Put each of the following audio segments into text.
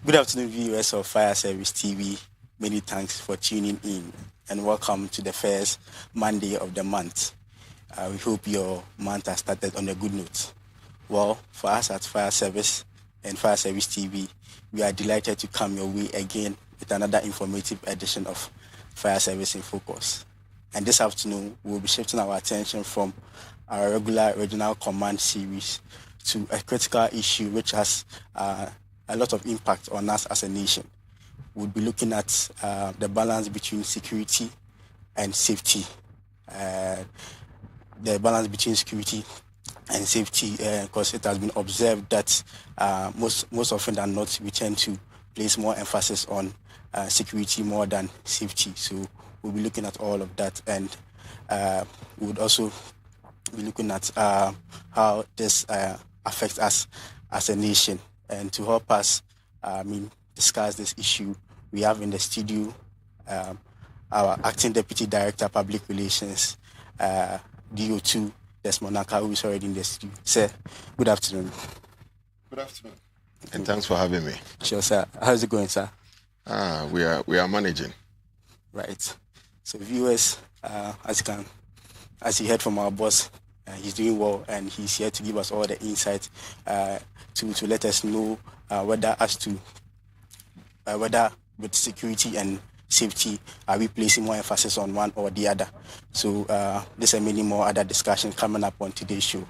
Good afternoon, viewers of Fire Service TV. Many thanks for tuning in and welcome to the first Monday of the month. We hope your month has started on a good note. Well, for us at Fire Service and Fire Service TV, we are delighted to come your way again with another informative edition of Fire Service in Focus. And this afternoon, we'll be shifting our attention from our regular regional command series to a critical issue which has a lot of impact on us as a nation. We'll be looking at the balance between security and safety. The balance between security and safety, because it has been observed that most often than not, we tend to place more emphasis on security more than safety. So we'll be looking at all of that, and we would also be looking at how this affects us as a nation. And to help us, discuss this issue, we have in the studio our Acting Deputy Director, Public Relations, DO2, Desmond Naka, who is already in the studio. Sir, good afternoon. Good afternoon. And thanks for having me. Sure, sir. How's it going, sir? We are managing. Right. So viewers, as you heard from our boss, he's doing well, and he's here to give us all the insights to let us know whether with security and safety, are we placing more emphasis on one or the other. So there's many more other discussions coming up on today's show.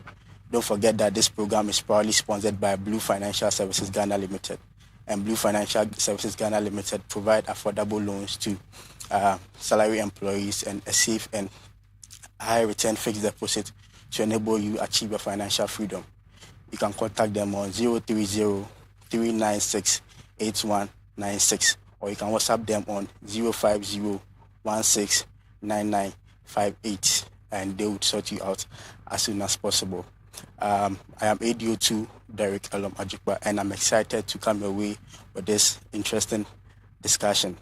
Don't forget that this program is proudly sponsored by Blue Financial Services Ghana Limited. And Blue Financial Services Ghana Limited provide affordable loans to salary employees and a safe and high return fixed deposit to enable you achieve your financial freedom. You can contact them on 030-396-8196, or you can WhatsApp them on 050-169958, and they will sort you out as soon as possible. I am ADO2 Derek Elom Ajukba, and I'm excited to come your way with this interesting discussion.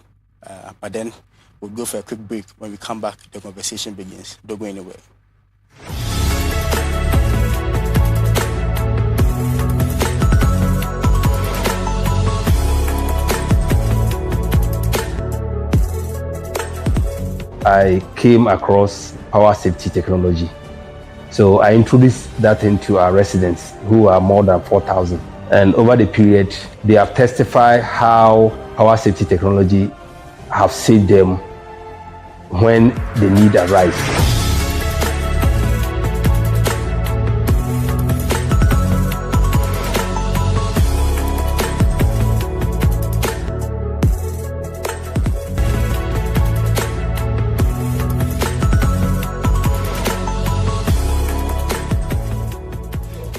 But then we'll go for a quick break. When we come back, the conversation begins. Don't go anywhere. I came across power safety technology. So I introduced that into our residents, who are more than 4,000. And over the period, they have testified how power safety technology have saved them when the need arises.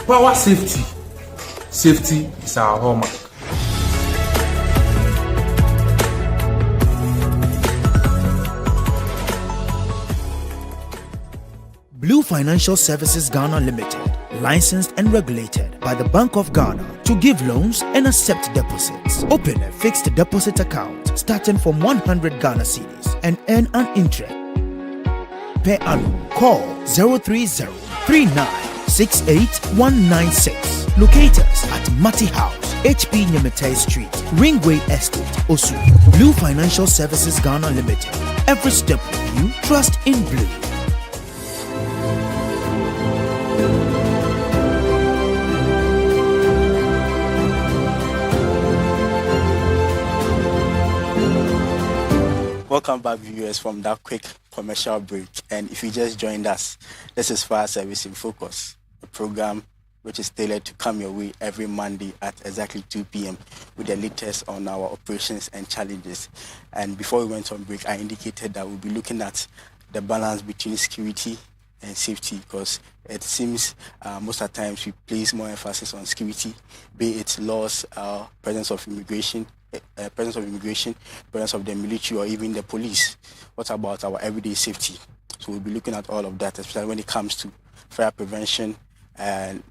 Power safety. Safety is our hallmark. Blue Financial Services Ghana Limited, licensed and regulated by the Bank of Ghana to give loans and accept deposits. Open a fixed deposit account starting from 100 Ghana cedis and earn an interest per annum. Call 030-3968-196. Locate us at Matty House, HP Nyamete Street, Ringway Estate, Osu. Blue Financial Services Ghana Limited. Every step with you, trust in Blue. Welcome back, viewers, from that quick commercial break. And if you just joined us, this is Fire Service in Focus, a program which is tailored to come your way every Monday at exactly 2 p.m. with the latest on our operations and challenges. And before we went on break, I indicated that we'll be looking at the balance between security and safety, because it seems most of the times we place more emphasis on security, be it laws, presence of immigration, presence of the military, or even the police. What about our everyday safety? So we'll be looking at all of that, especially when it comes to fire prevention and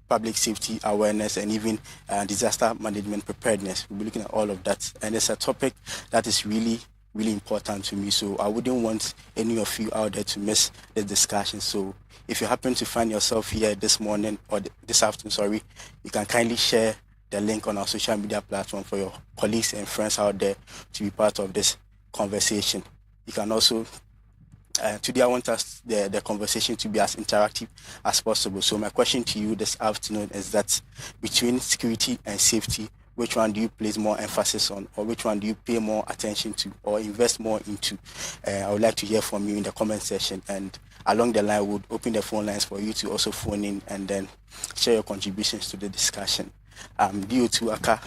public safety awareness, and even disaster management preparedness. We'll be looking at all of that, and it's a topic that is really important to me, so I wouldn't want any of you out there to miss the discussion. So if you happen to find yourself here this morning, or this afternoon, you can kindly share the link on our social media platform for your colleagues and friends out there to be part of this conversation. You can also, today I want us the conversation to be as interactive as possible. So my question to you this afternoon is that between security and safety, which one do you place more emphasis on, or which one do you pay more attention to or invest more into? I would like to hear from you in the comment section, and along the line, we'll open the phone lines for you to also phone in and then share your contributions to the discussion. DO2 Aka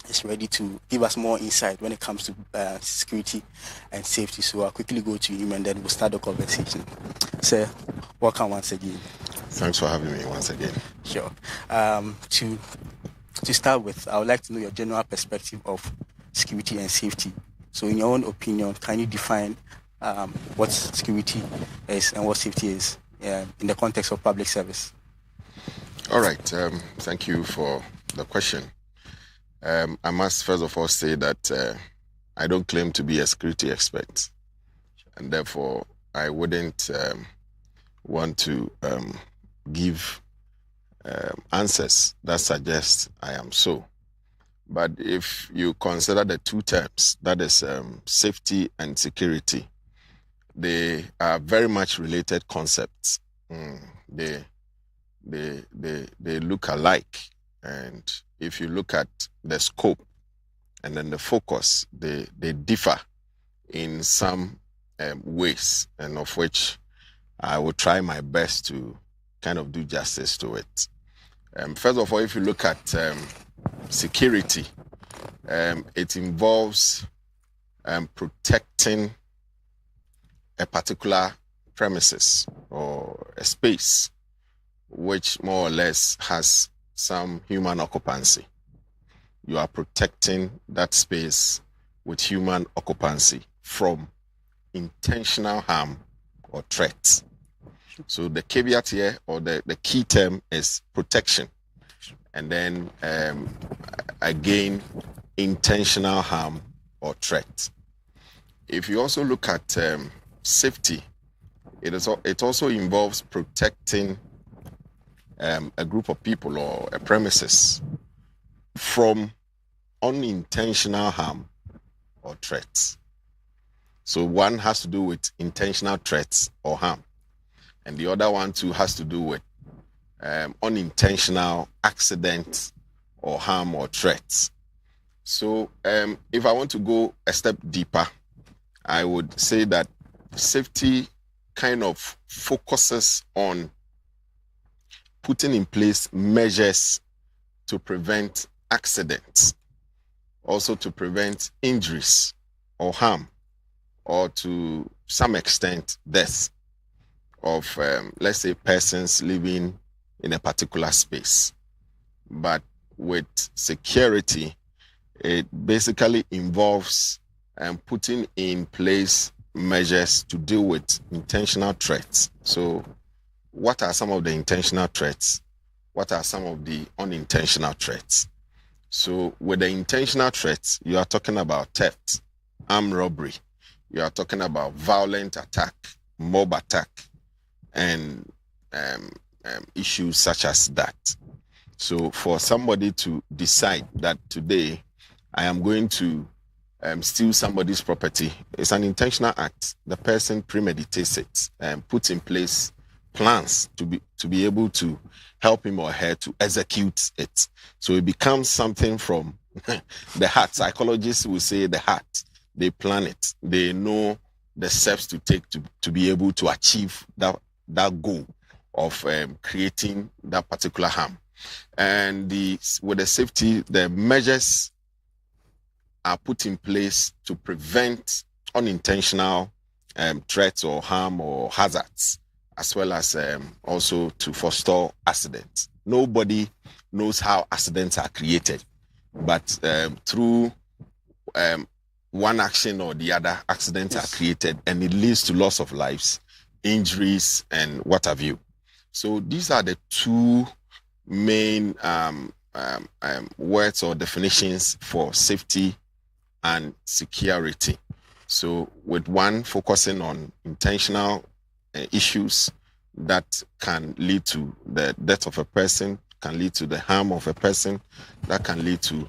is ready to give us more insight when it comes to security and safety. So I'll quickly go to him and then we'll start the conversation. Sir, welcome once again. Thanks for having me once again. Sure. To start with, I would like to know your general perspective of security and safety. So in your own opinion, can you define what security is and what safety is in the context of public service? All right. Thank you for the question. I must first of all say that I don't claim to be a security expert, and therefore I wouldn't want to give answers that suggest I am so. But if you consider the two terms, that is safety and security, they are very much related concepts. They look alike, and if you look at the scope and then the focus, they differ in some ways, and of which I will try my best to kind of do justice to it. First of all, if you look at security, it involves protecting a particular premises or a space which more or less has some human occupancy. You are protecting that space with human occupancy from intentional harm or threats. So the caveat here, or the key term, is protection. And then again, intentional harm or threat. If you also look at safety, it also involves protecting a group of people or a premises from unintentional harm or threats. So one has to do with intentional threats or harm, and the other one too has to do with unintentional accidents or harm or threats. So if I want to go a step deeper, I would say that safety kind of focuses on putting in place measures to prevent accidents, also to prevent injuries or harm, or to some extent death of, let's say, persons living in a particular space. But with security, it basically involves putting in place measures to deal with intentional threats. So what are some of the intentional threats? What are some of the unintentional threats? So with the intentional threats, you are talking about theft, armed robbery. You are talking about violent attack, mob attack, and issues such as that. So for somebody to decide that today I am going to steal somebody's property, it's an intentional act. The person premeditates it and puts in place plans to be able to help him or her to execute it. So it becomes something from the heart. Psychologists will say the heart. They plan it. They know the steps to take to be able to achieve that goal of creating that particular harm. And with the safety, the measures are put in place to prevent unintentional threats or harm or hazards, as well as also to forestall accidents. Nobody knows how accidents are created, but through one action or the other, accidents are created, and it leads to loss of lives, injuries, and what have you. So these are the two main words or definitions for safety and security. So with one focusing on intentional issues that can lead to the death of a person can lead to the harm of a person, that can lead to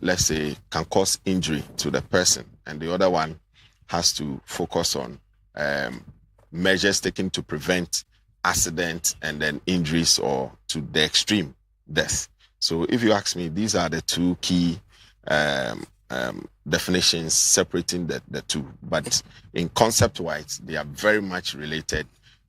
let's say, can cause injury to the person. And the other one has to focus on measures taken to prevent accidents and then injuries or to the extreme death. So if you ask me, these are the two key definitions separating the two. But in concept-wise, they are very much related.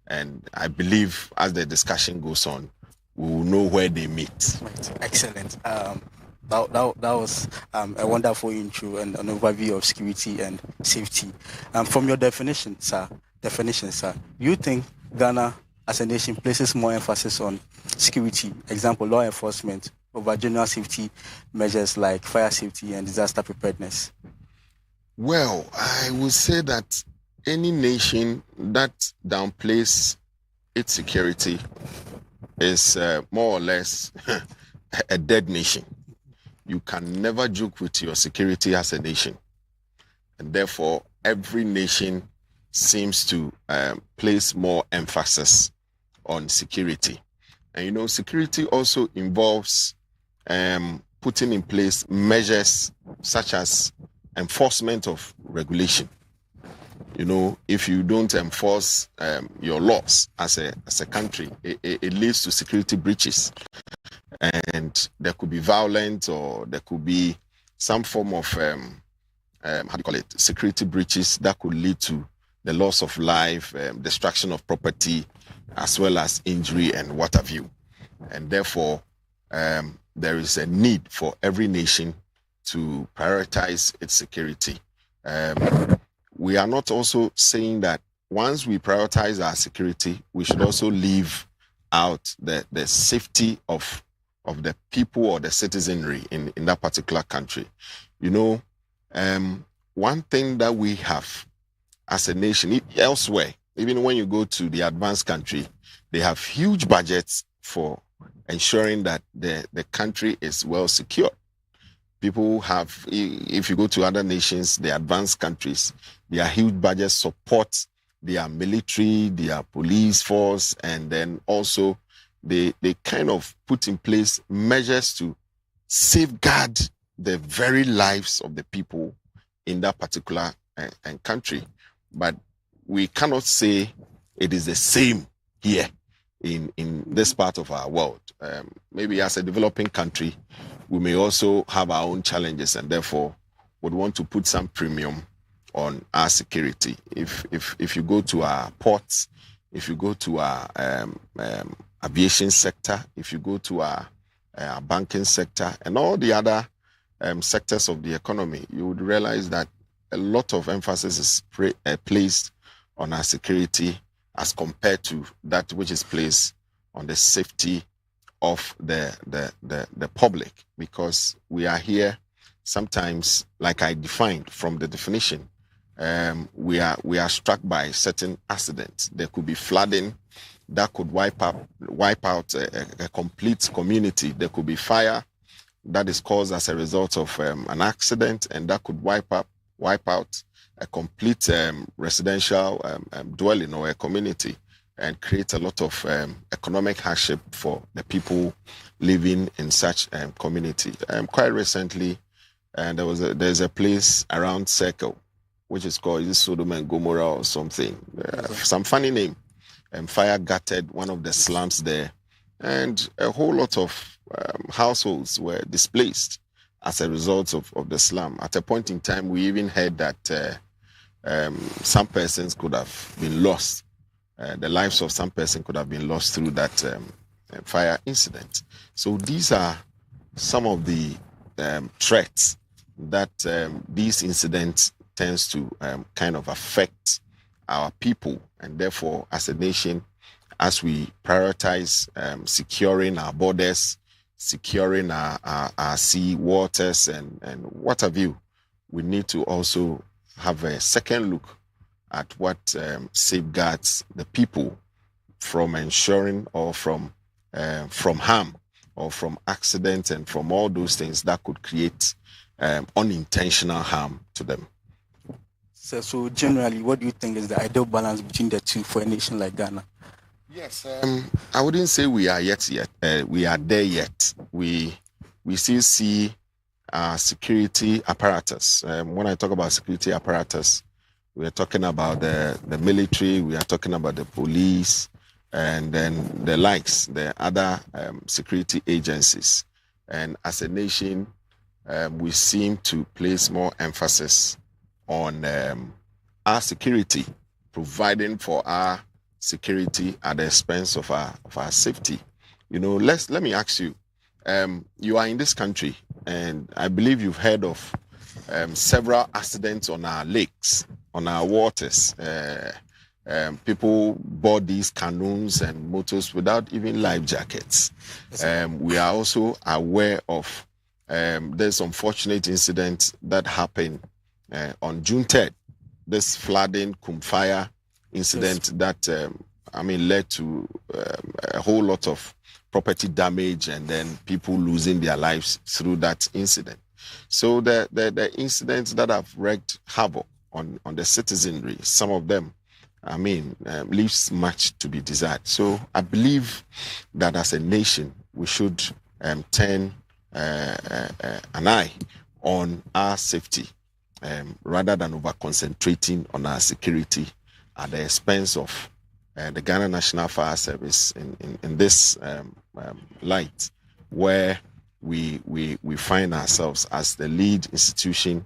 And I believe as the discussion goes on, we will know where they meet. Right. Excellent. That was a wonderful intro and an overview of security and safety. From your definition, sir, do you think Ghana as a nation places more emphasis on security, example, law enforcement, over general safety measures like fire safety and disaster preparedness? Well, I would say that any nation that downplays its security is more or less a dead nation. You can never joke with your security as a nation. And therefore, every nation seems to place more emphasis on security. And security also involves putting in place measures such as enforcement of regulation. If you don't enforce your laws as a country, it leads to security breaches. And there could be violence, or there could be some form of security breaches that could lead to the loss of life, destruction of property, as well as injury and what have you. And therefore, there is a need for every nation to prioritize its security. We are not also saying that once we prioritize our security, we should also leave out the safety of the people or the citizenry in that particular country. One thing that we have as a nation elsewhere, even when you go to the advanced country, they have huge budgets for ensuring that the country is well secured. People have, if you go to other nations, the advanced countries, their huge budgets support their military, their police force, and then also they kind of put in place measures to safeguard the very lives of the people in that particular country. But we cannot say it is the same here in this part of our world. Maybe as a developing country, we may also have our own challenges, and therefore would want to put some premium on our security. If you go to our ports, if you go to our aviation sector, if you go to our banking sector, and all the other sectors of the economy, you would realize that a lot of emphasis is placed on our security as compared to that which is placed on the safety of the public, because we are here sometimes, like I defined from the definition, we are struck by certain accidents. There could be flooding that could wipe out a complete community. There could be fire that is caused as a result of an accident, and that could wipe out a complete residential dwelling or a community, and create a lot of economic hardship for the people living in such community. Quite recently, there's a place around Circle, which is called Sodom and Gomorrah or something, some funny name. Fire gutted one of the slums there, and a whole lot of households were displaced as a result of the slum. At a point in time, we even heard that some persons could have been lost. The lives of some person could have been lost through that fire incident. So these are some of the threats that these incidents tends to kind of affect our people. And therefore, as a nation, as we prioritize securing our borders, securing our sea waters and what have you, we need to also have a second look at what safeguards the people from ensuring or from harm or from accidents and from all those things that could create unintentional harm to them. So generally, what do you think is the ideal balance between the two for a nation like Ghana? Yes, I wouldn't say we are we are there yet. We still see security apparatus. When I talk about security apparatus, we are talking about the military, we are talking about the police, and then the likes, the other security agencies. And as a nation, we seem to place more emphasis on our security, providing for our security at the expense of our safety. You know, let me ask you, you are in this country, and I believe you've heard of several accidents on our lakes, on our waters. People board these canoes and motors without even life jackets. We are also aware of this unfortunate incident that happened on June 3rd, this flooding Kumfire incident that led to a whole lot of property damage and then people losing their lives through that incident. So the incidents that have wreaked havoc on the citizenry, some of them, leaves much to be desired. So I believe that as a nation, we should turn an eye on our safety rather than over-concentrating on our security at the expense of the Ghana National Fire Service in this light, where we find ourselves as the lead institution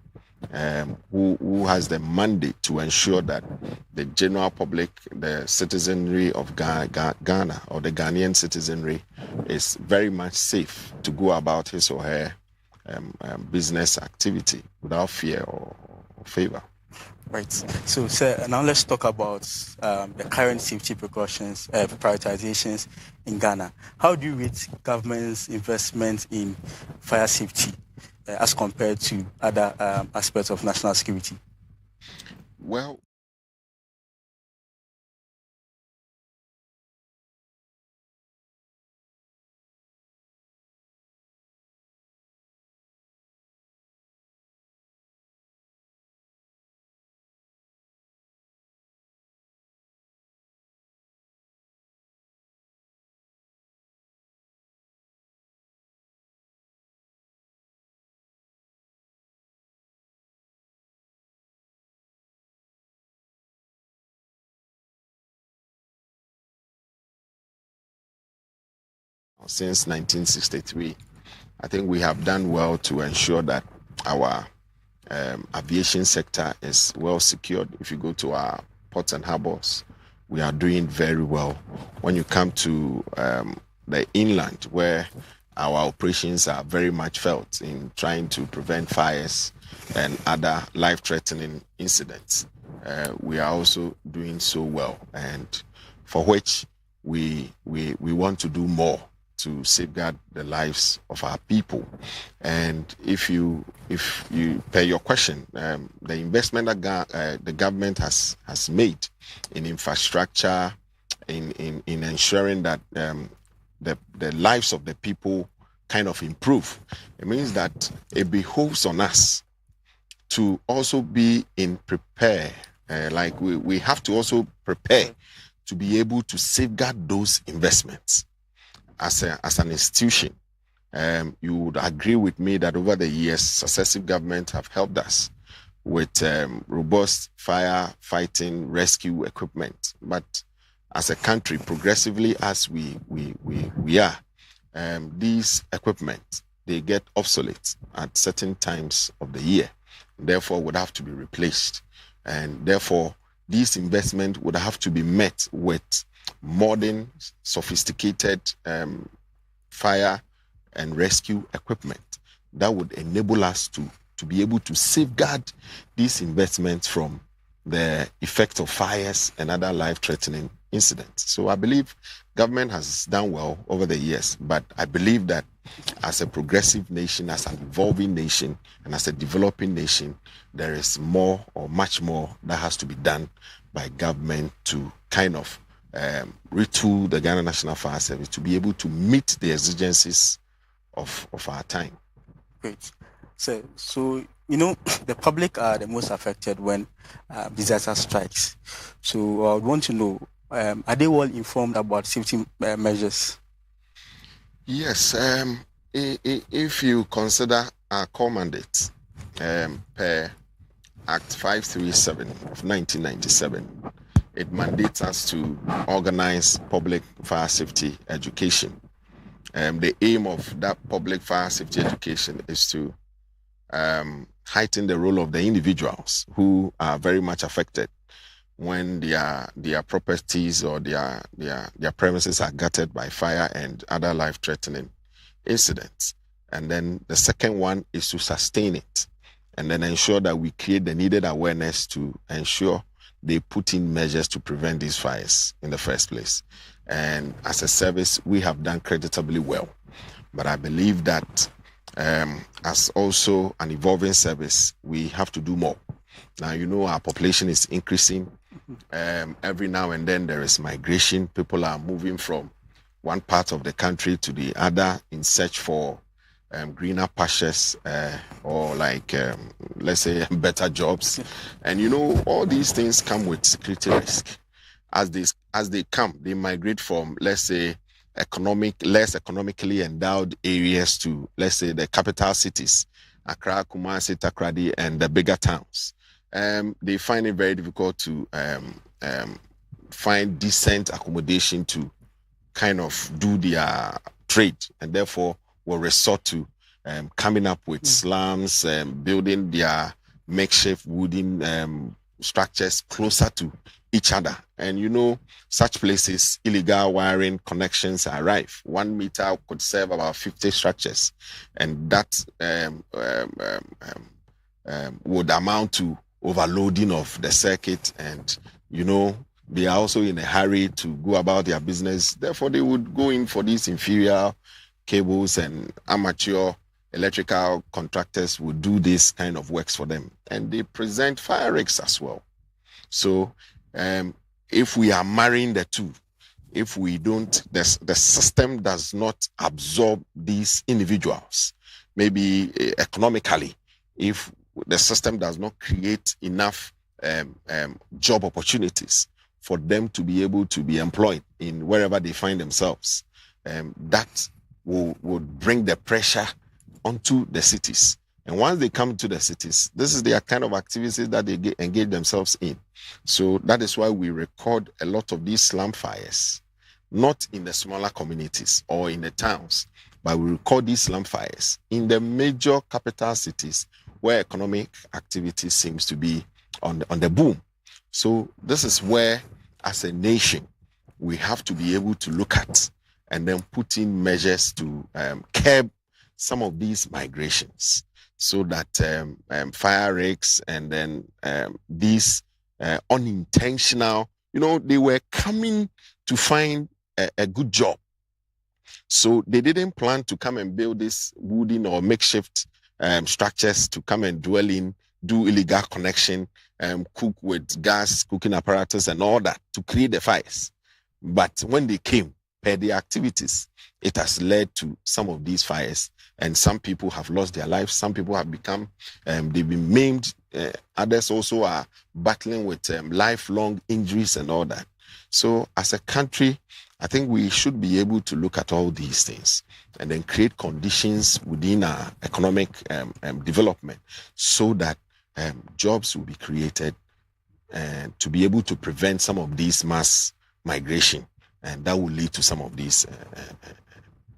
who has the mandate to ensure that the general public, the citizenry of Ghana or the Ghanaian citizenry is very much safe to go about his or her business activity without fear or favor. Right. So, sir, now let's talk about the current safety precautions, prioritizations in Ghana. How do you rate government's investment in fire safety as compared to other aspects of national security? Well, since 1963, I think we have done well to ensure that our aviation sector is well secured. If you go to our ports and harbors, we are doing very well. When you come to the inland, where our operations are very much felt in trying to prevent fires and other life-threatening incidents, we are also doing so well, and for which we want to do more to safeguard the lives of our people. And if you per your question, the investment that the government has made in infrastructure, in ensuring that the lives of the people kind of improve, it means that it behooves on us to also be prepare. Like we have to also prepare to be able to safeguard those investments. As an institution, you would agree with me that over the years, successive governments have helped us with robust fire fighting rescue equipment. But as a country, progressively as we are, these equipment, they get obsolete at certain times of the year, therefore would have to be replaced. And therefore, these investments would have to be met with modern, sophisticated fire and rescue equipment that would enable us to be able to safeguard these investments from the effect of fires and other life-threatening incidents. So I believe government has done well over the years, but I believe that as a progressive nation, as an evolving nation, and as a developing nation, there is more or much more that has to be done by government to kind of retool the Ghana National Fire Service to be able to meet the exigencies of our time. Great. So the public are the most affected when disaster strikes. So I would want to know, are they well informed about safety measures? Yes. If you consider our core mandate per Act 537 of 1997, it mandates us to organize public fire safety education. The aim of that public fire safety education is to heighten the role of the individuals who are very much affected when their properties or their premises are gutted by fire and other life-threatening incidents. And then the second one is to sustain it and then ensure that we create the needed awareness to ensure they put in measures to prevent these fires in the first place. And as a service, we have done creditably well. But I believe that as also an evolving service, we have to do more. Now, our population is increasing. Every now and then there is migration. People are moving from one part of the country to the other in search for greener pastures or let's say better jobs. And all these things come with security risk. As they come, they migrate from, let's say, less economically endowed areas to, let's say, the capital cities, Accra, Kumasi, Takoradi, and the bigger towns. They find it very difficult to find decent accommodation to kind of do their trade, and therefore will resort to coming up with slums, building their makeshift wooden structures closer to each other. And such places, illegal wiring connections are rife. 1 meter could serve about 50 structures, and that would amount to overloading of the circuit. And they are also in a hurry to go about their business. Therefore, they would go in for these inferior cables, and amateur electrical contractors would do this kind of works for them. And they present fire risks as well. So if we are marrying the two, if we don't, the system does not absorb these individuals, maybe economically, if the system does not create enough job opportunities for them to be able to be employed in wherever they find themselves, that will bring the pressure onto the cities. And once they come to the cities, this is the kind of activities that they engage themselves in. So that is why we record a lot of these slum fires, not in the smaller communities or in the towns, but we record these slum fires in the major capital cities where economic activity seems to be on the boom. So this is where, as a nation, we have to be able to look at and then put in measures to curb some of these migrations, so that fire risks and then these unintentional, they were coming to find a good job. So they didn't plan to come and build this wooden or makeshift structures to come and dwell in, do illegal connection, cook with gas, cooking apparatus and all that to create the fires. But when they came, per their activities, it has led to some of these fires, and some people have lost their lives. Some people have become, they've been maimed. Others also are battling with lifelong injuries and all that. So as a country, I think we should be able to look at all these things and then create conditions within our economic development so that jobs will be created to be able to prevent some of these mass migration. And that will lead to some of these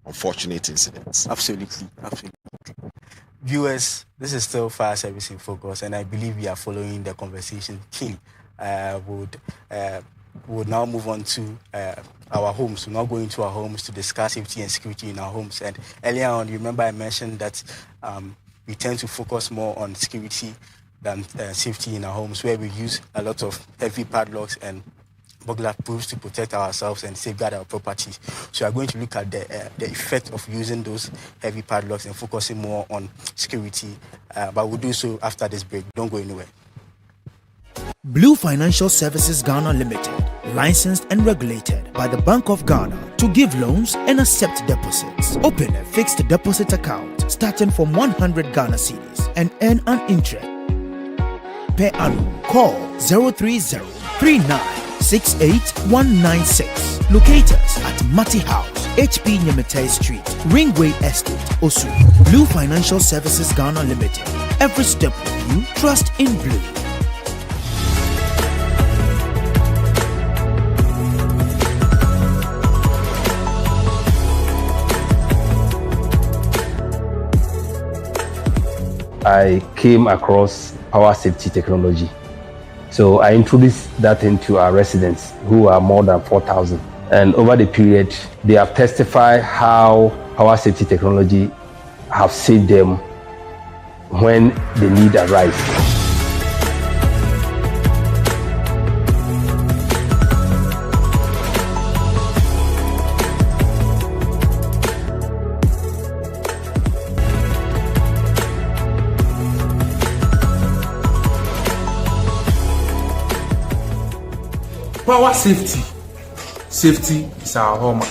unfortunate incidents. Absolutely. Viewers, this is still Fire Service in Focus, and I believe we are following the conversation keenly. Would now move on to our homes. We're now going to our homes to discuss safety and security in our homes. And earlier on, you remember I mentioned that we tend to focus more on security than safety in our homes, where we use a lot of heavy padlocks and burglar proofs to protect ourselves and safeguard our properties. So we are going to look at the effect of using those heavy padlocks and focusing more on security. But we'll do so after this break. Don't go anywhere. Blue Financial Services Ghana Limited, licensed and regulated by the Bank of Ghana to give loans and accept deposits. Open a fixed deposit account starting from 100 Ghana cedis and earn an interest per annum. Call 030-39 68196. Locate us at Matty House, HP Nyamete Street, Ringway Estate, Osu. Blue Financial Services Ghana Limited. Every step with you, trust in Blue. I came across power safety technology. So I introduced that into our residents, who are more than 4,000. And over the period, they have testified how power safety technology have saved them when the need arises. Power safety. Safety is our hallmark.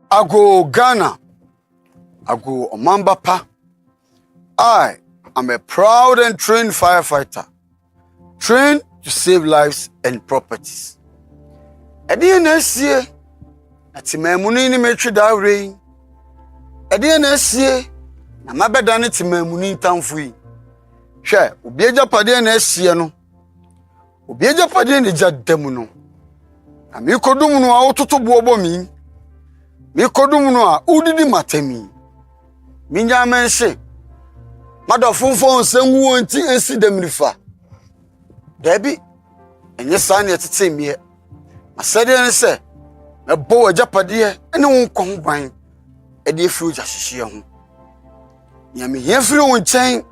Ago Ghana, Ago Omambapa. I am a proud and trained firefighter, trained to save lives and properties. Next ati memuni ni metri da rain. Next na mabeda ne timamuni ntamfui. Hwe, obi agapade na asie no. Obi agapade ne jadam no. Na me kodum no a wototo bobo mi. Me kodum no a udidi matami. Minya mense. Madofofo nsanwu onti esi demrifa. Debi enye sane etete miye. Masade ne se me bo agapade ene won kon ban. Ede efiru jahihie ho. Nyame yefiri won nchen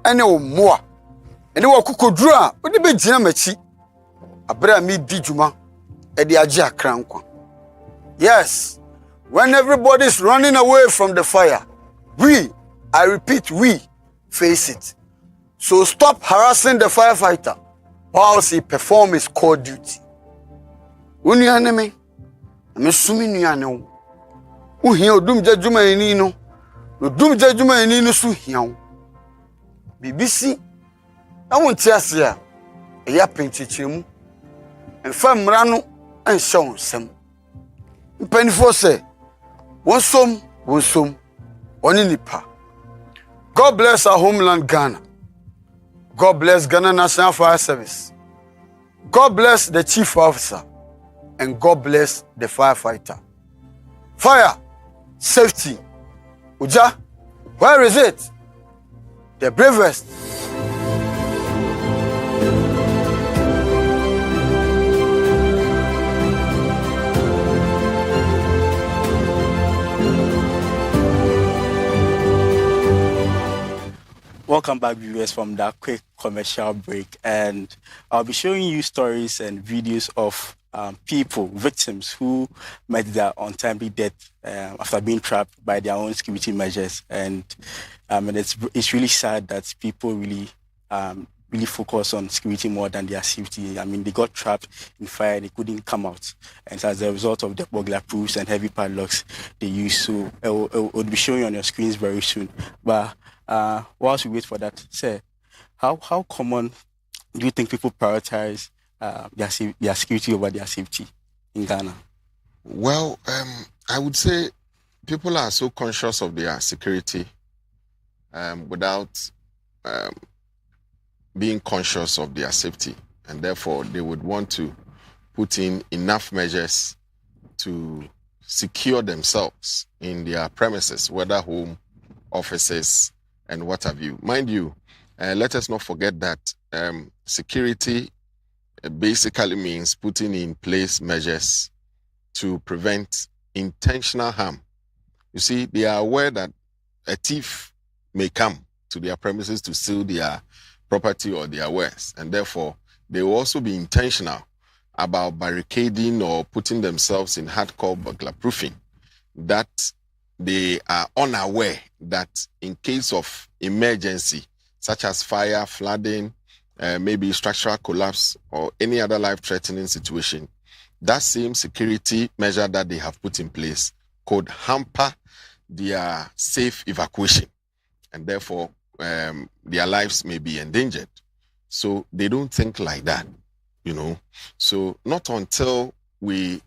ene wo moa. Ene wo kokoduru a ode be gina machi. Abra mi di djuma ede age akra nkwa. Yes, when everybody is running away from the fire, I repeat, we face it. So stop harassing the firefighter whilst he performs his core duty. Uni aneme, ame sumi ni ane. Uhi odum jajuma enino, odum jajuma enino su hiyan. BBC, awon tiasia, eya penchichimu. Enfa mrano enhye onsem. Mpanifo se, wonsom, oni nipa. God bless our homeland Ghana. God bless Ghana National Fire Service. God bless the chief officer. And God bless the firefighter. Fire, safety. Uja, where is it? The bravest. Welcome back, viewers, from that quick commercial break, and I'll be showing you stories and videos of people, victims who met their untimely death after being trapped by their own security measures, and it's really sad that people really focus on security more than their safety. I mean, they got trapped in fire, they couldn't come out, and as a result of the burglar proofs and heavy padlocks they use. So it will be showing on your screens very soon. But whilst we wait for that, sir, how common do you think people prioritize their security over their safety in Ghana? Well, I would say people are so conscious of their security without being conscious of their safety, and therefore they would want to put in enough measures to secure themselves in their premises, whether home, offices, and what have you. Mind you, let us not forget that security basically means putting in place measures to prevent intentional harm. You see, they are aware that a thief may come to their premises to steal their property or their wares, and therefore they will also be intentional about barricading or putting themselves in hardcore burglar proofing, that they are unaware that in case of emergency, such as fire, flooding, maybe structural collapse, or any other life-threatening situation, that same security measure that they have put in place could hamper their safe evacuation, and therefore their lives may be endangered. So they don't think like that, you know. So not until we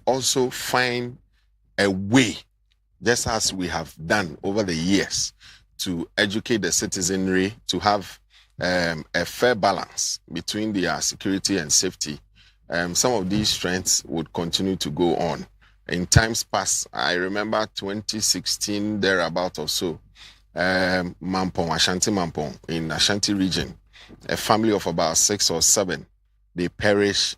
also find a way, just as we have done over the years, to educate the citizenry to have a fair balance between their security and safety, some of these trends would continue to go on. In times past, I remember 2016, thereabout or so, Mampong, Ashanti Mampong, in Ashanti region, a family of about 6 or 7, they perished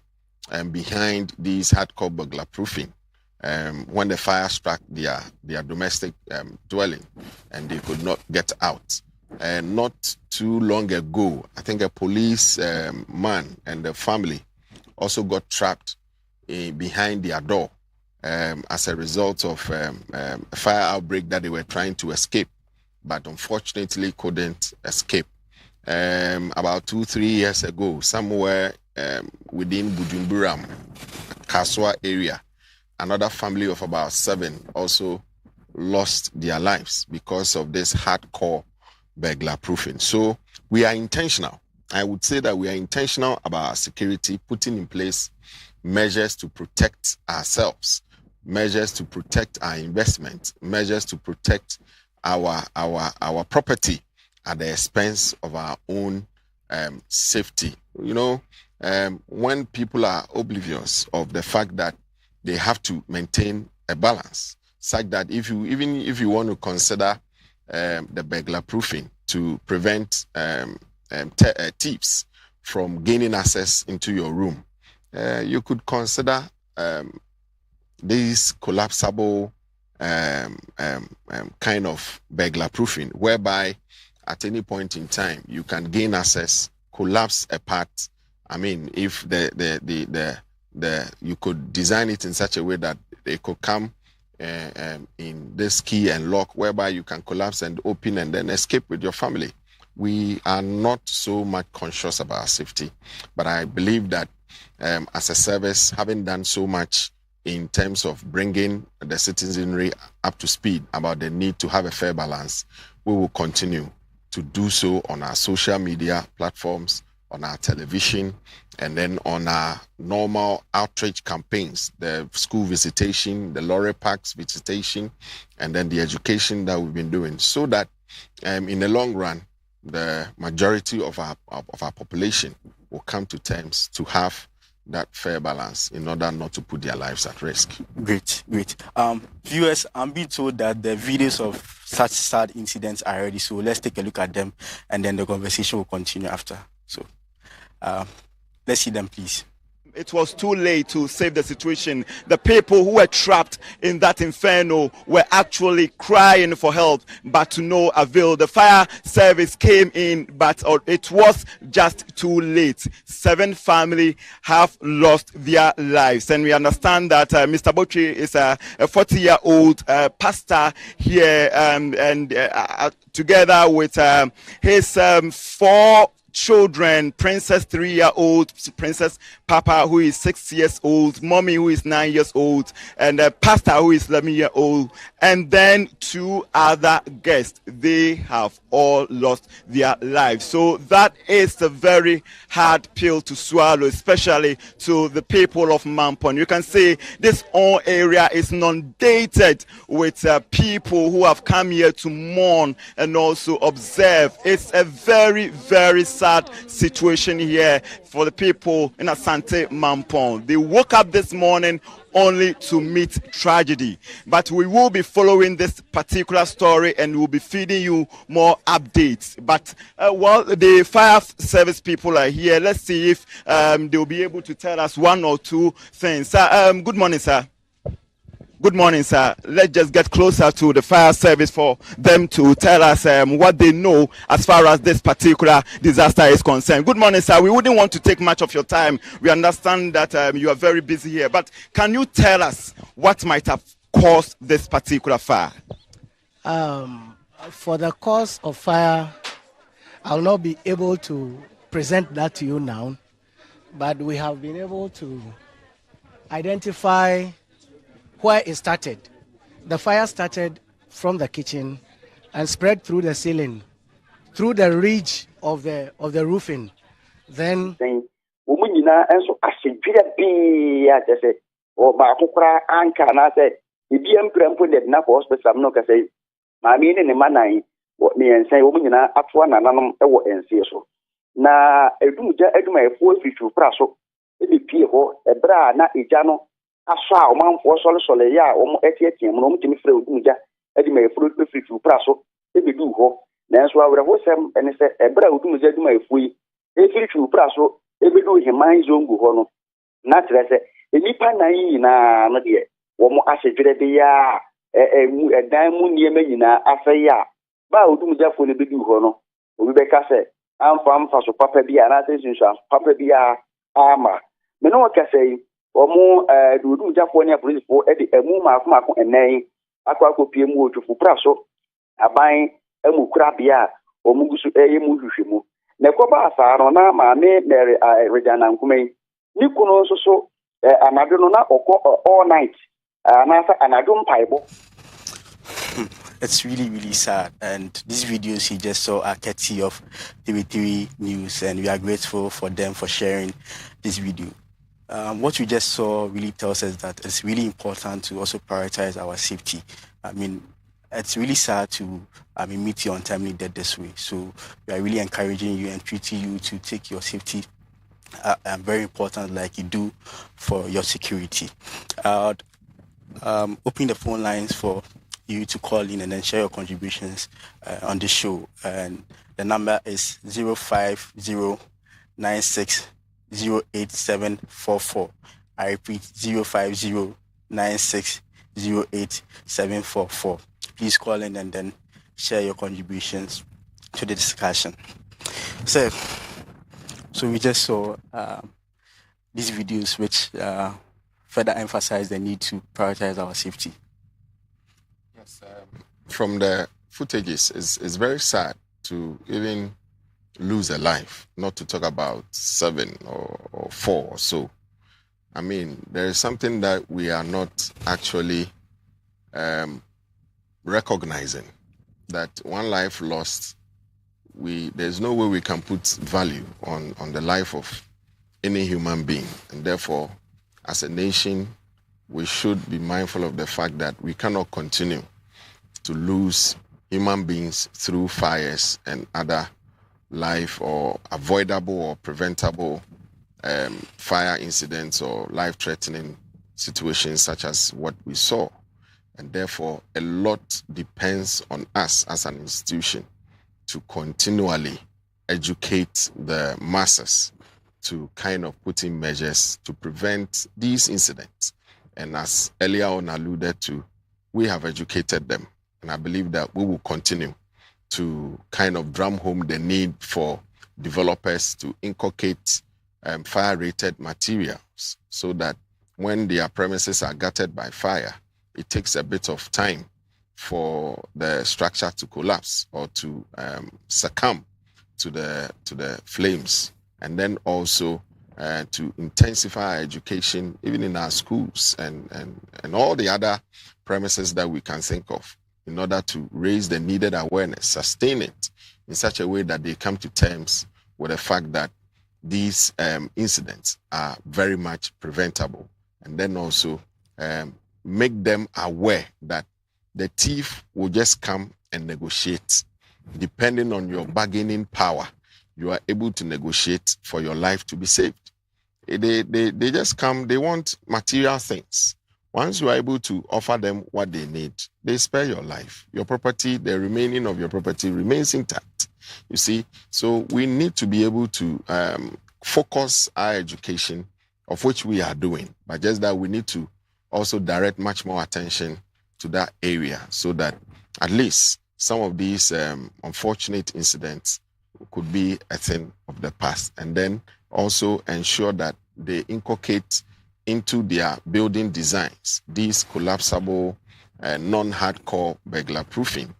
behind these hardcore burglar proofing when the fire struck their domestic dwelling and they could not get out. And not too long ago, I think a police man and the family also got trapped behind their door as a result of a fire outbreak that they were trying to escape, but unfortunately couldn't escape. About 2-3 years ago, somewhere within Bujumburam, Kaswa area, another family of about 7 also lost their lives because of this hardcore burglar proofing. So we are intentional. I would say that we are intentional about our security, putting in place measures to protect ourselves, measures to protect our investment, measures to protect our property at the expense of our own safety. You know, when people are oblivious of the fact that they have to maintain a balance, such that even if you want to consider the burglar proofing to prevent thieves from gaining access into your room, you could consider this collapsible kind of burglar proofing, whereby at any point in time you can gain access, collapse a part. I mean, if you could design it in such a way that they could come in this key and lock, whereby you can collapse and open and then escape with your family. We are not so much conscious about our safety, but I believe that as a service, having done so much in terms of bringing the citizenry up to speed about the need to have a fair balance, we will continue to do so on our social media platforms, on our television, and then on our normal outreach campaigns, the school visitation, the lorry parks visitation, and then the education that we've been doing, so that in the long run, the majority of our population will come to terms to have that fair balance in order not to put their lives at risk. Great. Viewers, I'm being told that the videos of such sad incidents are ready, so let's take a look at them, and then the conversation will continue after. So let's see them, please. It was too late to save the situation. The people who were trapped in that inferno were actually crying for help, but to no avail. The fire service came in, but it was just too late. 7 families have lost their lives. And we understand that Mr. Botri is a 40-year-old pastor here, and together with his 4 children, Princess 3-year-old, Princess Papa who is 6 years old, Mommy who is 9 years old, and Pastor who is 11-year-old, and then 2 other guests. They have all lost their lives. So that is a very hard pill to swallow, especially to the people of Mampong. You can see this whole area is inundated with people who have come here to mourn and also observe. It's a very, very sad situation here for the people in Asante Mampong. They woke up this morning only to meet tragedy. But we will be following this particular story and we'll be feeding you more updates. But while the fire service people are here, let's see if they'll be able to tell us 1 or 2 things. Good morning, sir. Good morning, sir. Let's just get closer to the fire service for them to tell us what they know as far as this particular disaster is concerned. Good morning, sir. We wouldn't want to take much of your time. We understand that you are very busy here. But can you tell us what might have caused this particular fire? For the cause of fire, I'll not be able to present that to you now. But we have been able to identify where it started. The fire started from the kitchen and spread through the ceiling, through the ridge of the roofing. Then Umina and so I said, I say, or Bakukra Anka, and I said, if you am put that enough hospital, I'm not going to say, my meaning in Manai, what me and say, Umina, up one and and see so. Na Eduma, 4 feet to Praso, it be a bra, not a jano, a saw man for Soleya, etiquette, Monomi Fruja, Eduma, fruit to Praso, it be do ho. That's why we have some and say, a bra would do Zeduma if we, if you Praso, every do him mind zone go on. Not that a nipa na no de wo mo asegere be ya dan mu niema nyina afeya ba odum jafo ne be du ho no obi be ka se amfa so papa bia na te sunsu papa bia ama me no ka se wo mo odum jafo ne police fo e de emu maako enen akwa pie mu otufo praso aban emu kura bia o mu gusu mu hwehwemu ne ko ba asa no na ma me mere regana nkumai ni kuno so anado no na all night anado mpaibo. It's really, really sad. And these videos he just saw are courtesy of TV3 News, and we are grateful for them for sharing this video. What we just saw really tells us that it's really important to also prioritize our safety. I mean, it's really sad to meet your untimely death this way. So we are really encouraging you and treating you to take your safety very important, like you do for your security. Open the phone lines for you to call in and then share your contributions on the show. And the number is 05096087744. I repeat, 05096087744. Please call in and then share your contributions to the discussion. So we just saw these videos which further emphasize the need to prioritize our safety. Yes, from the footages, it's very sad to even lose a life, not to talk about 7 or 4 or so. I mean, there is something that we are not actually recognizing, that one life lost, there's no way we can put value on the life of any human being. And therefore, as a nation, we should be mindful of the fact that we cannot continue to lose human beings through fires and other life or avoidable or preventable fire incidents or life-threatening situations such as what we saw. And therefore, a lot depends on us as an institution to continually educate the masses to kind of put in measures to prevent these incidents. And as earlier on alluded to, we have educated them. And I believe that we will continue to kind of drum home the need for developers to inculcate fire-rated materials so that when their premises are gutted by fire, it takes a bit of time for the structure to collapse or to succumb to the flames. And then also to intensify our education, even in our schools and all the other premises that we can think of, in order to raise the needed awareness, sustain it in such a way that they come to terms with the fact that these incidents are very much preventable. And then also make them aware that the thief will just come and negotiate. Depending on your bargaining power, you are able to negotiate for your life to be saved. They just come, they want material things. Once you are able to offer them what they need, they spare your life. Your property, the remaining of your property remains intact. You see, so we need to be able to focus our education, of which we are doing, but just that we need to also direct much more attention to that area so that at least some of these unfortunate incidents could be a thing of the past. And then also ensure that they inculcate into their building designs these collapsible, non-hardcore burglar proofing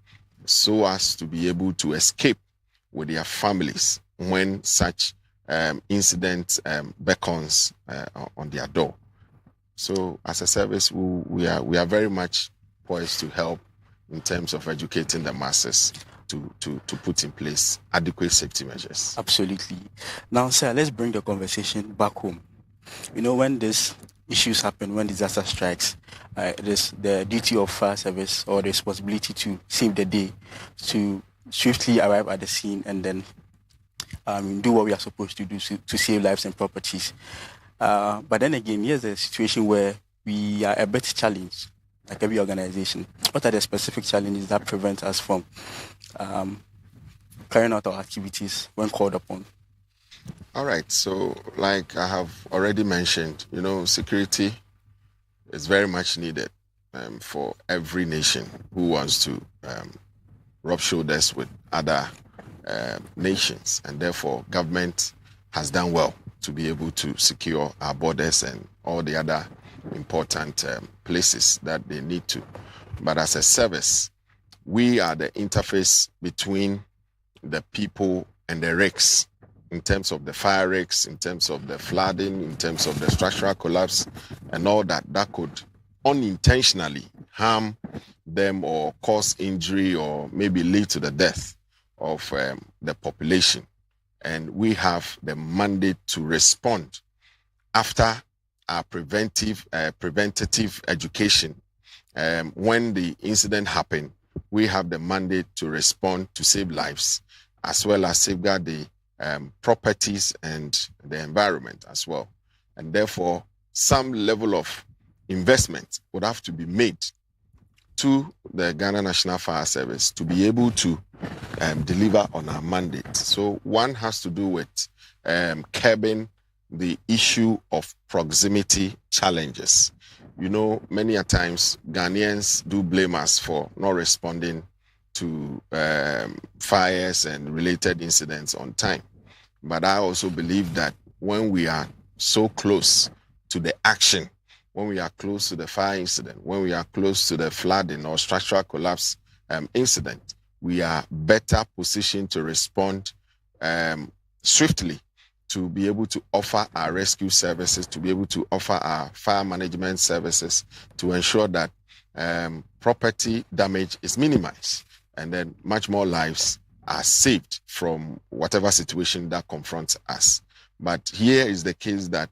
so as to be able to escape with their families when such incident beckons on their door. So as a service, we are very much poised to help in terms of educating the masses to put in place adequate safety measures. Absolutely. Now, sir, let's bring the conversation back home. You know, when these issues happen, when disaster strikes, it is the duty of fire service or the responsibility to save the day, to swiftly arrive at the scene and then do what we are supposed to do to save lives and properties. But then again, here's a situation where we are a bit challenged, like every organization. What are the specific challenges that prevent us from carrying out our activities when called upon? All right. So, like I have already mentioned, you know, security is very much needed for every nation who wants to rub shoulders with other nations, and therefore government has done well to be able to secure our borders and all the other important places that they need to. But as a service, we are the interface between the people and the risks, in terms of the fire risks, in terms of the flooding, in terms of the structural collapse, and all that could unintentionally harm them or cause injury or maybe lead to the death of the population. And we have the mandate to respond after our preventative education. When the incident happened, we have the mandate to respond to save lives, as well as safeguard the properties and the environment as well. And therefore, some level of investment would have to be made to the Ghana National Fire Service to be able to deliver on our mandate. So one has to do with curbing the issue of proximity challenges. You know, many a times Ghanaians do blame us for not responding to fires and related incidents on time. But I also believe that when we are so close to the action, when we are close to the fire incident, when we are close to the flooding or structural collapse incident, we are better positioned to respond swiftly, to be able to offer our rescue services, to be able to offer our fire management services, to ensure that property damage is minimized, and then much more lives are saved from whatever situation that confronts us. But here is the case that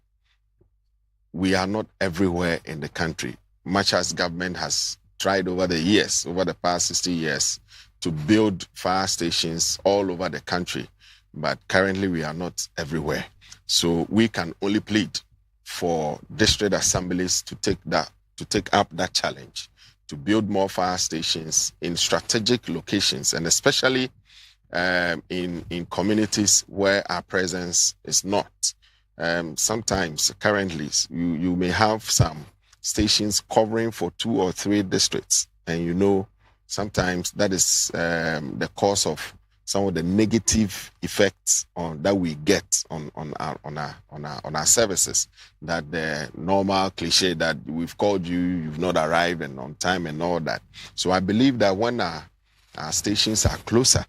we are not everywhere in the country, much as government has tried over the past 60 years, to build fire stations all over the country. But currently we are not everywhere. So we can only plead for district assemblies to take up that challenge, to build more fire stations in strategic locations, and especially in communities where our presence is not. Sometimes, currently, you may have some stations covering for 2 or 3 districts, and you know, sometimes that is the cause of some of the negative effects that we get on our services. That the normal cliche that we've called you, you've not arrived and on time and all that. So I believe that when our stations are closer,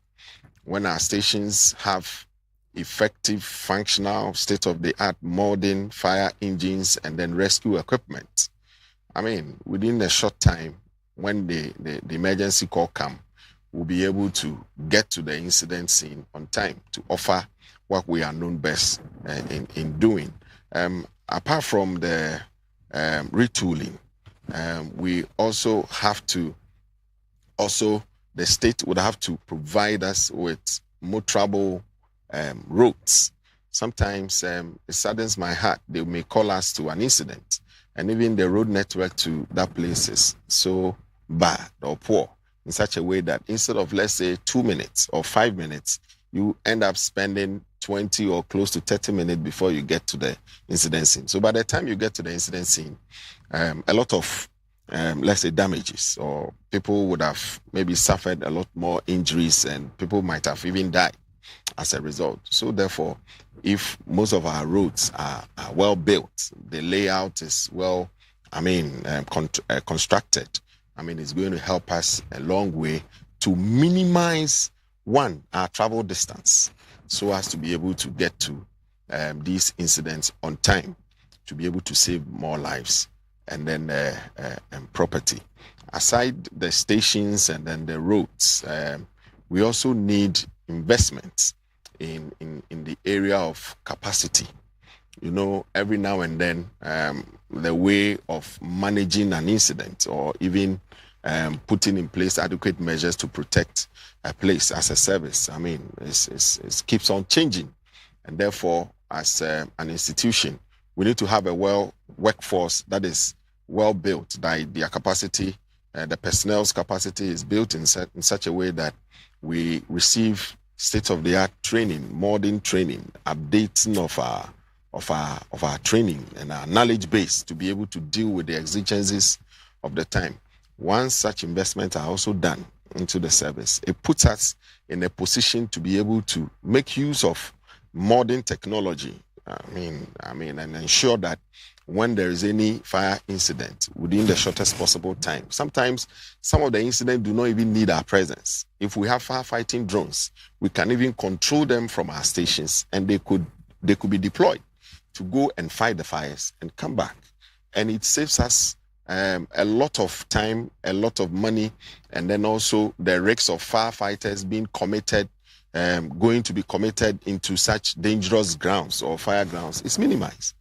when our stations have effective, functional, state-of-the-art modern fire engines and then rescue equipment, I mean, within a short time, when the emergency call comes, we'll be able to get to the incident scene on time to offer what we are known best in doing. Apart from the retooling, we also have to, the state would have to provide us with motorable roads. Sometimes it saddens my heart. They may call us to an incident, and even the road network to that place is so bad or poor in such a way that instead of, let's say, 2 minutes or 5 minutes, you end up spending 20 or close to 30 minutes before you get to the incident scene. So by the time you get to the incident scene, a lot of, let's say, damages, or people would have maybe suffered a lot more injuries, and people might have even died as a result. So therefore, if most of our roads are well built, the layout is well, constructed, it's going to help us a long way to minimize, our travel distance, so as to be able to get to these incidents on time, to be able to save more lives and then and property. Aside the stations and then the roads, we also need investments in the area of capacity. You know, every now and then, the way of managing an incident or even putting in place adequate measures to protect a place as a service, I mean, it keeps on changing. And therefore, as an institution, we need to have a workforce that is well built, that their capacity, the personnel's capacity is built in such a way that we receive state-of-the-art training, modern training, updating of our training and our knowledge base to be able to deal with the exigencies of the time. Once such investments are also done into the service, it puts us in a position to be able to make use of modern technology. And ensure that when there is any fire incident within the shortest possible time. Sometimes some of the incidents do not even need our presence. If we have firefighting drones, we can even control them from our stations, and they could be deployed to go and fight the fires and come back. And it saves us a lot of time, a lot of money, and then also the risks of firefighters being committed, going to be committed into such dangerous grounds or fire grounds is minimized.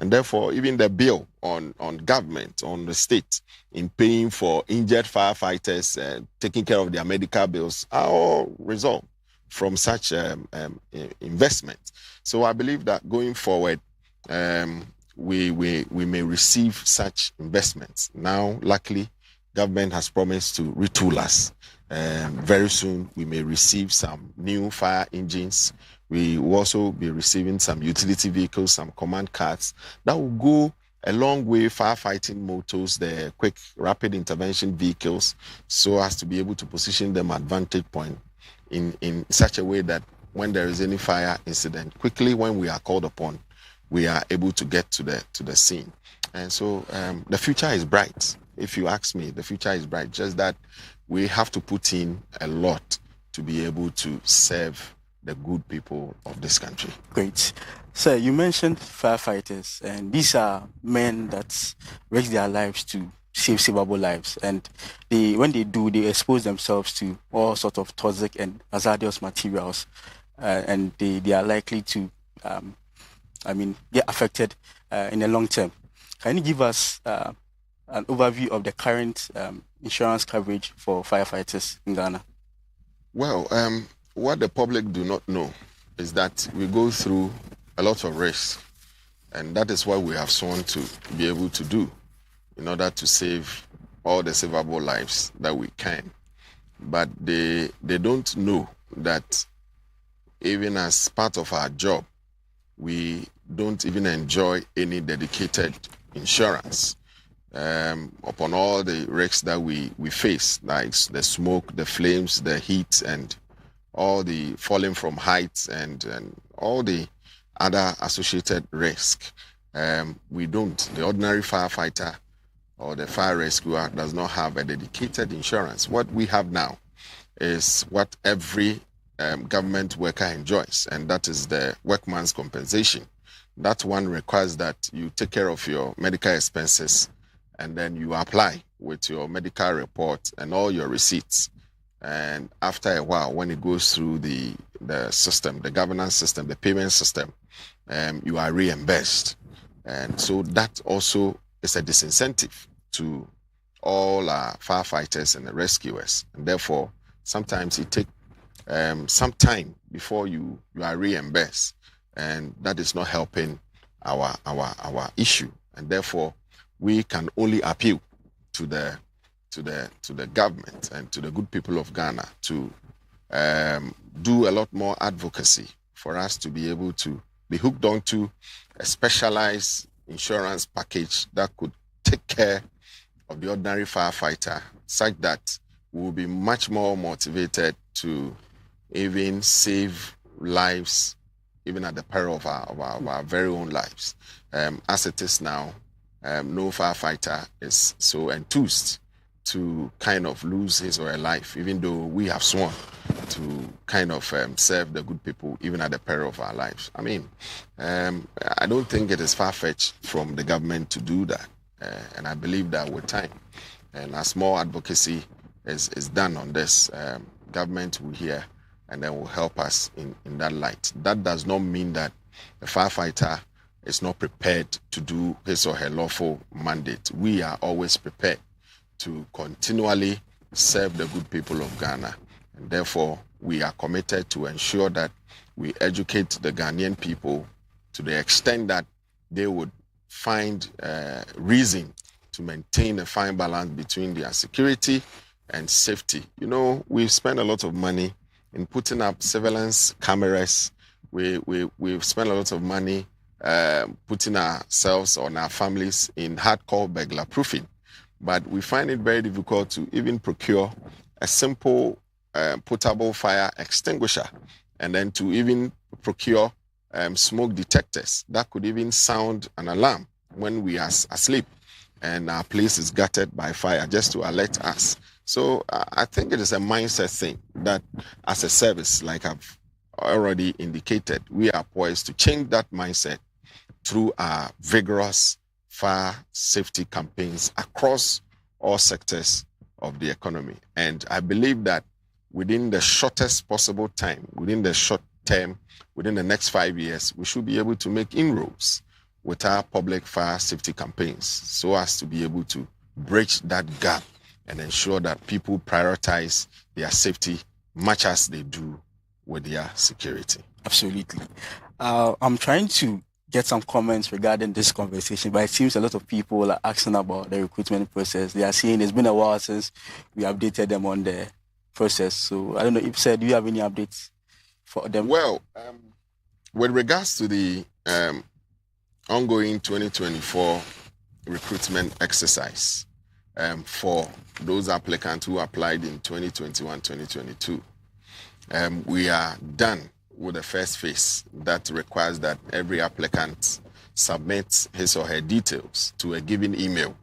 And therefore, even the bill on government, on the state, in paying for injured firefighters, taking care of their medical bills, are all resolved from such investment. So I believe that going forward, we may receive such investments. Now, luckily, government has promised to retool us. Very soon, we may receive some new fire engines. We will also be receiving some utility vehicles, some command cars that will go a long way, firefighting motors, the quick rapid intervention vehicles, so as to be able to position them at vantage point in such a way that when there is any fire incident, quickly when we are called upon, we are able to get to the scene. And so the future is bright. If you ask me, the future is bright. Just that we have to put in a lot to be able to serve the good people of this country. Great. Sir, you mentioned firefighters, and these are men that risk their lives to save savable lives. And when they do, they expose themselves to all sorts of toxic and hazardous materials, and they are likely to get affected in the long term. Can you give us an overview of the current insurance coverage for firefighters in Ghana? Well, what the public do not know is that we go through a lot of risks, and that is what we have sworn to be able to do in order to save all the savable lives that we can. But they don't know that even as part of our job, we don't even enjoy any dedicated insurance upon all the risks that we face, like the smoke, the flames, the heat, and all the falling from heights and all the other associated risk. We don't. The ordinary firefighter or the fire rescuer does not have a dedicated insurance. What we have now is what every government worker enjoys, and that is the workman's compensation. That one requires that you take care of your medical expenses, and then you apply with your medical report and all your receipts. And after a while, when it goes through the system, the governance system, the payment system, you are reimbursed. And so that also is a disincentive to all our firefighters and the rescuers. And therefore, sometimes it takes some time before you are reimbursed. And that is not helping our issue. And therefore, we can only appeal to the government and to the good people of Ghana to do a lot more advocacy for us to be able to be hooked onto a specialized insurance package that could take care of the ordinary firefighter, such that we will be much more motivated to even save lives, even at the peril of our very own lives. As it is now, no firefighter is so enthused to kind of lose his or her life, even though we have sworn to kind of serve the good people, even at the peril of our lives. I mean, I don't think it is far-fetched from the government to do that. And I believe that with time, and as more advocacy is done on this, government will hear and then will help us in that light. That does not mean that the firefighter is not prepared to do his or her lawful mandate. We are always prepared to continually serve the good people of Ghana. And therefore, we are committed to ensure that we educate the Ghanaian people to the extent that they would find reason to maintain a fine balance between their security and safety. You know, we've spent a lot of money in putting up surveillance cameras. We've spent a lot of money putting ourselves or our families in hardcore burglar proofing. But we find it very difficult to even procure a simple portable fire extinguisher, and then to even procure smoke detectors that could even sound an alarm when we are asleep and our place is gutted by fire, just to alert us. So I think it is a mindset thing that as a service, like I've already indicated, we are poised to change that mindset through our vigorous fire safety campaigns across all sectors of the economy. And I believe that within the shortest possible time, within the short term, within the next 5 years, we should be able to make inroads with our public fire safety campaigns so as to be able to bridge that gap and ensure that people prioritize their safety much as they do with their security. Absolutely. I'm trying to get some comments regarding this conversation, but it seems a lot of people are asking about the recruitment process. They are saying it's been a while since we updated them on the process. So I don't know, if do you have any updates for them? Well, with regards to the ongoing 2024 recruitment exercise for those applicants who applied in 2021-2022, we are done with the first phase that requires that every applicant submits his or her details to a given email.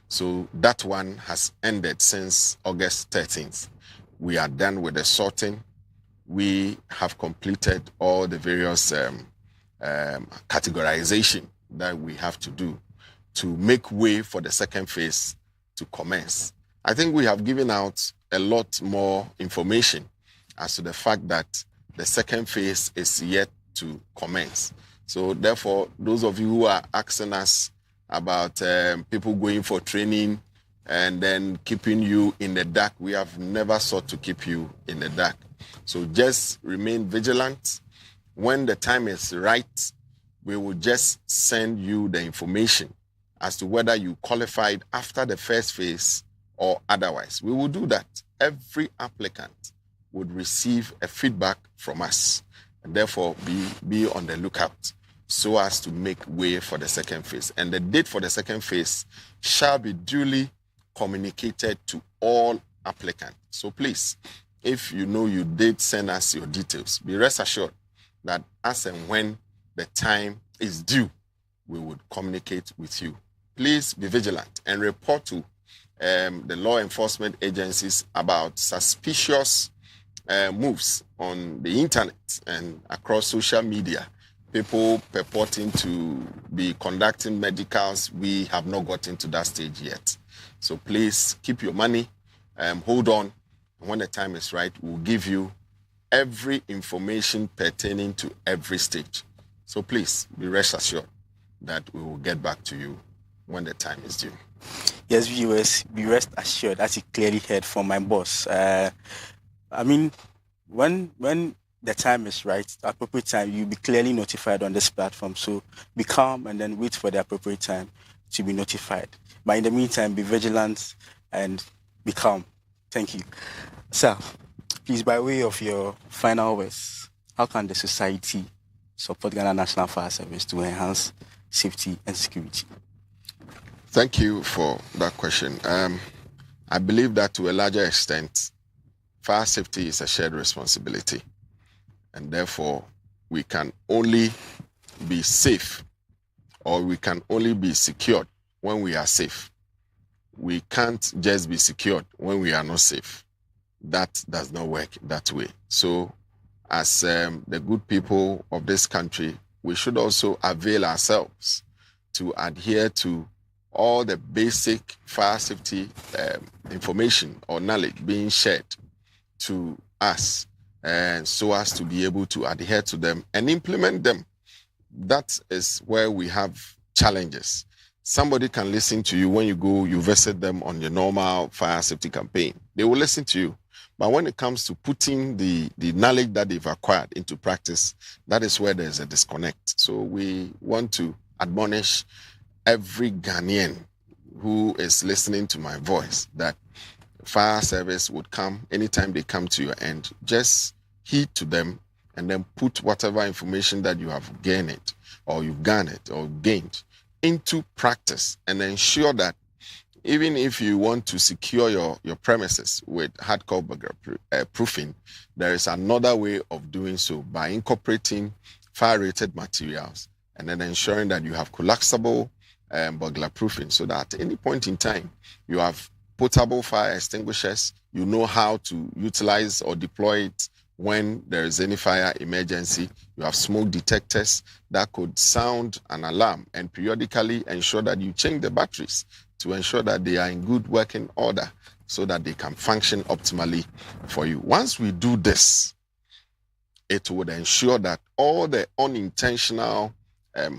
So that one has ended since August 13th. We are done with the sorting. We have completed all the various categorization that we have to do to make way for the second phase to commence. I think we have given out a lot more information as to the fact that the second phase is yet to commence. So therefore, those of you who are asking us about people going for training and then keeping you in the dark, we have never sought to keep you in the dark. So just remain vigilant. When the time is right, we will just send you the information as to whether you qualified after the first phase or otherwise. We will do that. Every applicant would receive a feedback from us, and therefore be on the lookout so as to make way for the second phase. And the date for the second phase shall be duly communicated to all applicants. So please, if you know you did send us your details, be rest assured that as and when the time is due, we would communicate with you. Please be vigilant and report to the law enforcement agencies about suspicious moves on the internet and across social media. People purporting to be conducting medicals. We have not gotten to that stage yet. So please keep your money, hold on. When the time is right, we'll give you every information pertaining to every stage. So please be rest assured that we will get back to you when the time is due. Yes, viewers, be rest assured, as you clearly heard from my boss. I mean, when the time is right, the appropriate time, you'll be clearly notified on this platform. So be calm and then wait for the appropriate time to be notified. But in the meantime, be vigilant and be calm. Thank you. Sir, please, by way of your final words, how can the society support Ghana National Fire Service to enhance safety and security? Thank you for that question. I believe that to a larger extent, fire safety is a shared responsibility. And therefore, we can only be safe or we can only be secured when we are safe. We can't just be secured when we are not safe. That does not work that way. So as the good people of this country, we should also avail ourselves to adhere to all the basic fire safety information or knowledge being shared to us, and so as to be able to adhere to them and implement them. That is where we have challenges. Somebody can listen to you when you visit them on your normal fire safety campaign. They will listen to you. But when it comes to putting the knowledge that they've acquired into practice, that is where there's a disconnect. So we want to admonish every Ghanaian who is listening to my voice that fire service would come anytime they come to your end. Just heed to them and then put whatever information that you have gained or you've garnered or gained into practice, and ensure that even if you want to secure your premises with hardcore burglar proofing, there is another way of doing so by incorporating fire-rated materials and then ensuring that you have collapsible burglar proofing, so that at any point in time you have potable fire extinguishers, you know how to utilize or deploy it when there is any fire emergency. You have smoke detectors that could sound an alarm and periodically ensure that you change the batteries to ensure that they are in good working order so that they can function optimally for you. Once we do this, it would ensure that all the unintentional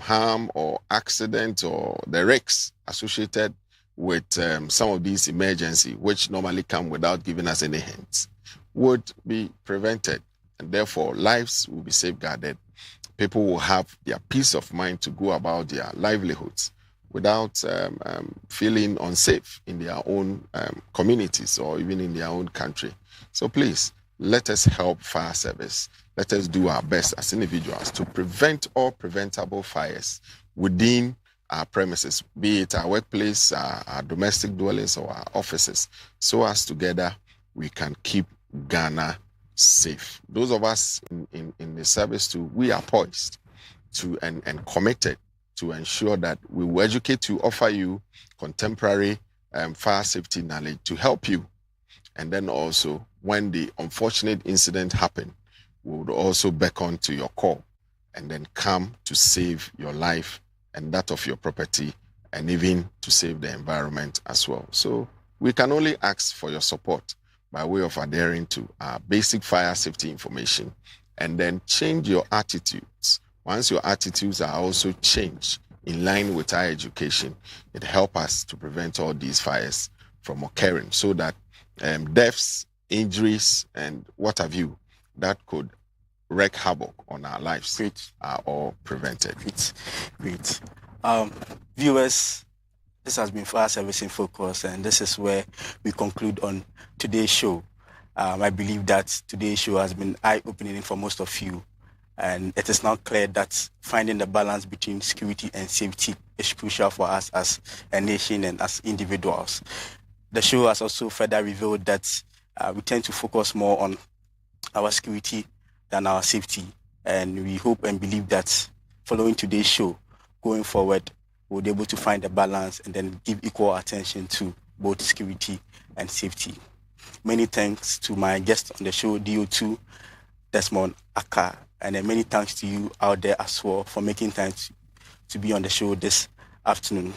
harm or accident or the risks associated with some of these emergencies, which normally come without giving us any hints, would be prevented, and therefore lives will be safeguarded. People will have their peace of mind to go about their livelihoods without feeling unsafe in their own communities or even in their own country. So please, let us help fire service. Let us do our best as individuals to prevent all preventable fires within our premises, be it our workplace, our domestic dwellings, or our offices, so as together we can keep Ghana safe. Those of us in the service too, we are poised to and committed to ensure that we will educate you, offer you contemporary fire safety knowledge to help you. And then also, when the unfortunate incident happen, we would also beckon to your call and then come to save your life and that of your property, and even to save the environment as well. So we can only ask for your support by way of adhering to our basic fire safety information, and then change your attitudes. Once your attitudes are also changed in line with our education, it helps us to prevent all these fires from occurring, so that deaths, injuries, and what have you, that could wreak havoc on our lives are all prevented. Great. Viewers, this has been Fire Service in Focus, and this is where we conclude on today's show. I believe that today's show has been eye-opening for most of you, and it is now clear that finding the balance between security and safety is crucial for us as a nation and as individuals. The show has also further revealed that we tend to focus more on our security than our safety, and we hope and believe that following today's show, going forward, we'll be able to find a balance and then give equal attention to both security and safety. Many thanks to my guest on the show, DO2 Desmond Aka, and then many thanks to you out there as well for making time to be on the show this afternoon.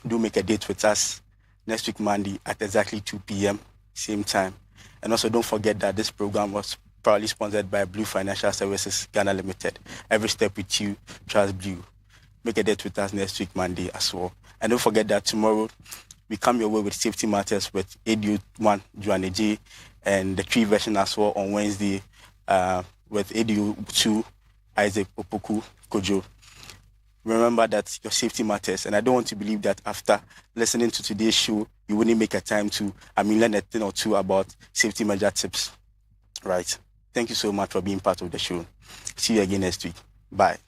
Do make a date with us next week, Monday at exactly 2 p.m., same time. And also don't forget that this program was proudly sponsored by Blue Financial Services Ghana Limited. Every step with you, trust Blue. Make a date with us next week, Monday as well. And don't forget that tomorrow we come your way with Safety Matters with ADU1 Juaneji, and the Tree version as well on Wednesday with ADU2 Isaac Opoku Kojo. Remember that your safety matters, and I don't want to believe that after listening to today's show, you wouldn't make a time to, learn a thing or two about safety measure tips. Right. Thank you so much for being part of the show. See you again next week. Bye.